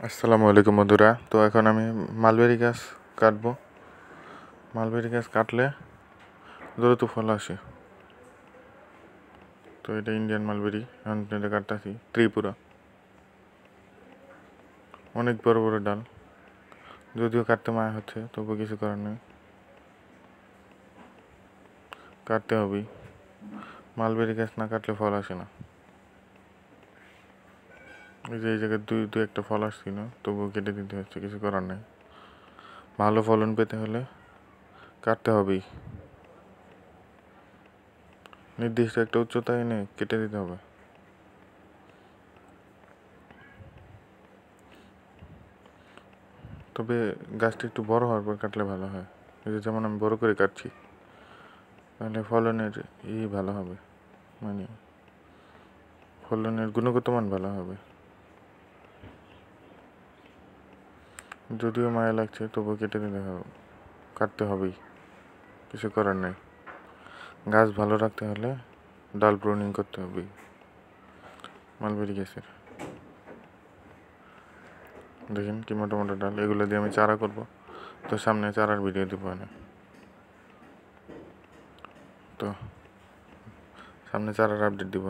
আসসালামু আলাইকুম বন্ধুরা। তো এখন আমি মালবেরি গাছ কাটবো। মালবেরি গাছ কাটলে দ্রুত ফল আসে। তো এটা ইন্ডিয়ান মালবেরি, এখন এটা কাটতেছি ত্রিপুরা। অনেক বড় বড় ডাল, যদিও কাটতে মায়া হচ্ছে, তবু কিছু করার নেই, কাটতে হবেই। মালবেরি গাছ না কাটলে ফল আসে না। এই যে এই জায়গায় দুই একটা ফল আসছিল, তবুও কেটে দিতে হচ্ছে, কিছু করার নেই। ভালো ফলন পেতে হলে কাটতে হবেই। নির্দিষ্ট একটা উচ্চতা এনে কেটে দিতে হবে। তবে গাছটা একটু বড় হওয়ার পর কাটলে ভালো হয়। এই যে যেমন আমি বড় করে কাটছি, তাহলে ফলনের ভালো হবে, মানে ফলনের গুণগত মান ভালো হবে। যদিও মায়া লাগছে, তবুও কেটে দিতে হবে, কাটতে হবেই, কিছু করার নেই। গাছ ভালো রাখতে হলে ডাল প্রুনিং করতে হবেই। মালবেরি গাছের দেখেন কি মোটা মোটা ডাল, এগুলো দিয়ে আমি চারা করব। তো সামনে চারার ভিডিও দিব না, তো সামনে চারার আপডেট দিব।